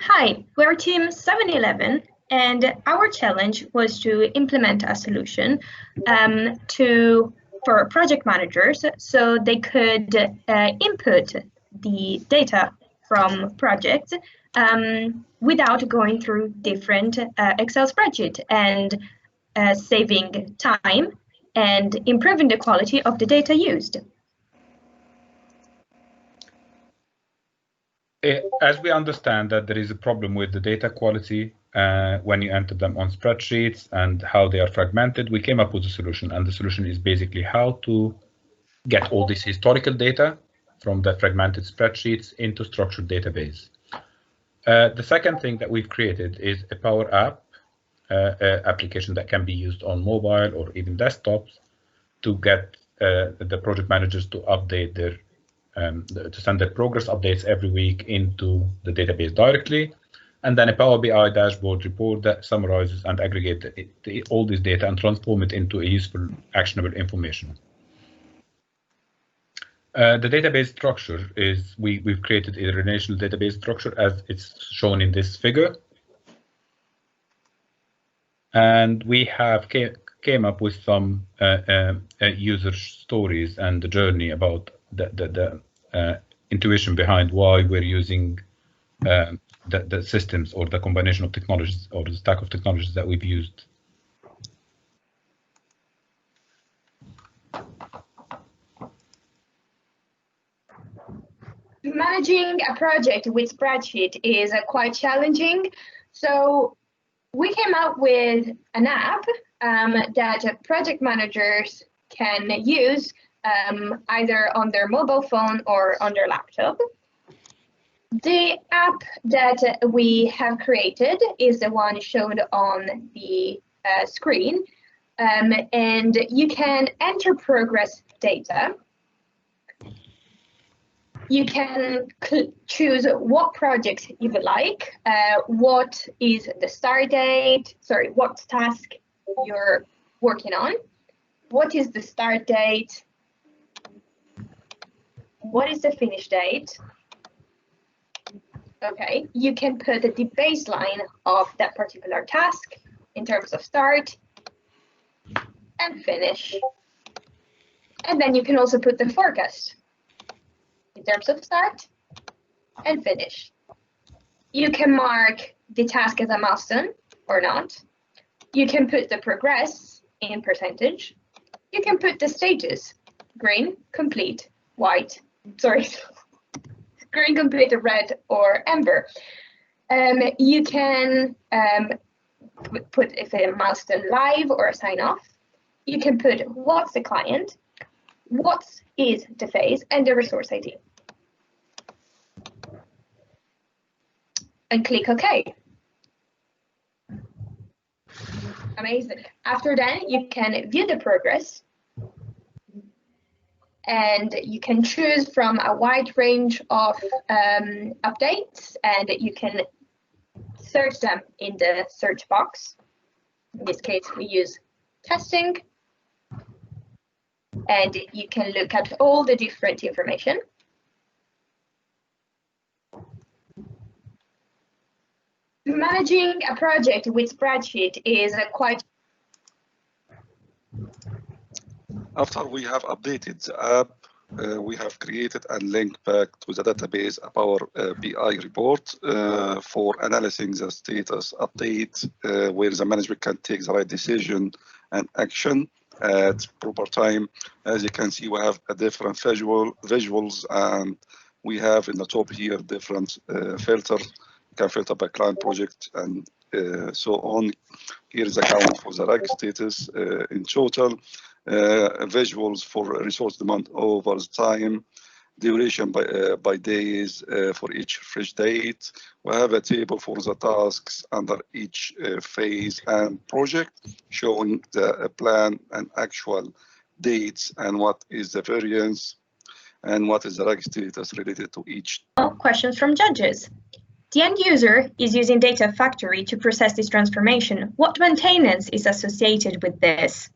Hi, we're Team 711, and our challenge was to implement a solution for project managers so they could input the data from projects without going through different Excel spreadsheets and saving time and improving the quality of the data used. As we understand that there is a problem with the data quality when you enter them on spreadsheets and how they are fragmented, we came up with a solution. And the solution is basically how to get all this historical data from the fragmented spreadsheets into structured database. The second thing that we've created is a Power App application that can be used on mobile or even desktops to get the project managers to update their to send their progress updates every week into the database directly, and then a Power BI dashboard report that summarizes and aggregates all this data and transform it into a useful, actionable information. The database structure is we've created a relational database structure as it's shown in this figure, and we have came up with some user stories and the journey about the intuition behind why we're using the systems or the combination of technologies or the stack of technologies that we've used. Managing a project with spreadsheet is quite challenging, so we came up with an app that project managers can use either on their mobile phone or on their laptop. The app that we have created is the one shown on the screen, and you can enter progress data. You can choose what projects you would like, what is the start date, what task you're working on, what is the start date, what is the finish date. Okay, you can put the baseline of that particular task in terms of start and finish. And then you can also put the forecast in terms of start and finish. You can mark the task as a milestone or not. You can put the progress in percentage. You can put the status, green, complete, white, green, complete, red, or amber. You can put if a milestone live or a sign off. You can put what's the client, what is the phase, and the resource ID. And click OK. Amazing. After that, you can view the progress. And you can choose from a wide range of updates, and you can search them in the search box. In this case, we use testing. And you can look at all the different information. Managing a project with spreadsheet is quite. After we have updated the app, we have created and linked back to the database a Power BI report for analyzing the status update, where the management can take the right decision and action at proper time. As you can see, we have a different visuals, and we have in the top here different filters. You can filter by client, project, and so on. Here is the count for the RAG status in total, visuals for resource demand over time, duration by days for each fresh date. We have a table for the tasks under each phase and project, showing the plan and actual dates and what is the variance and what is the RAG status related to each. Questions from judges. The end user is using Data Factory to process this transformation. What maintenance is associated with this?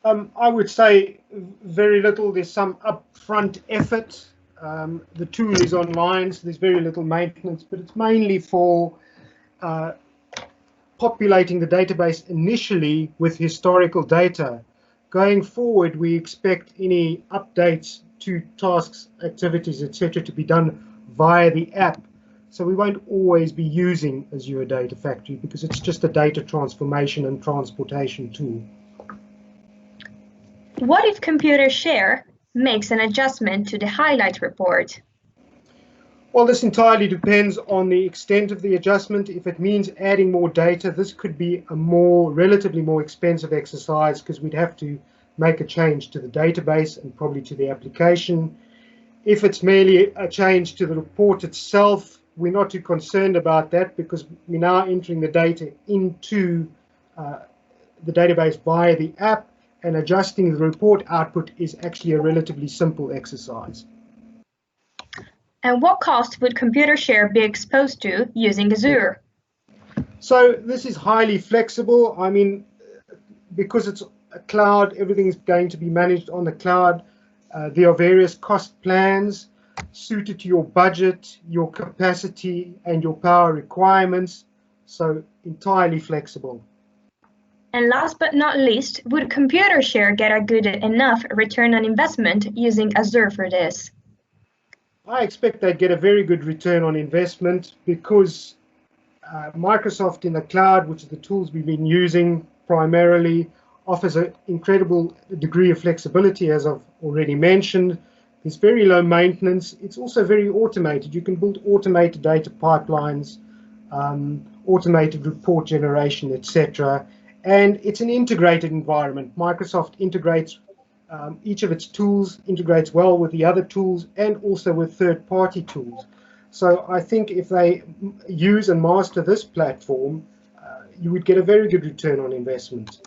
I would say very little. There's some upfront effort The tool is online, so there's very little maintenance, but it's mainly for populating the database initially with historical data. Going forward, we expect any updates to tasks, activities, etc. to be done via the app. So we won't always be using Azure Data Factory because it's just a data transformation and transportation tool. What if ComputerShare makes an adjustment to the highlight report? Well, this entirely depends on the extent of the adjustment. If it means adding more data, this could be a relatively more expensive exercise because we'd have to make a change to the database and probably to the application. If it's merely a change to the report itself, we're not too concerned about that because we're now entering the data into the database via the app, and adjusting the report output is actually a relatively simple exercise. And what cost would ComputerShare be exposed to using Azure? So this is highly flexible. I mean, because it's a cloud, everything is going to be managed on the cloud. There are various cost plans suited to your budget, your capacity, and your power requirements. So entirely flexible. And last but not least, would ComputerShare get a good enough return on investment using Azure for this? I expect they'd get a very good return on investment because Microsoft in the cloud, which is the tools we've been using primarily, offers an incredible degree of flexibility, as I've already mentioned. It's very low maintenance. It's also very automated. You can build automated data pipelines, automated report generation, etc. And it's an integrated environment. Microsoft integrates each of its tools, integrates well with the other tools and also with third-party tools. So I think if they use and master this platform, you would get a very good return on investment.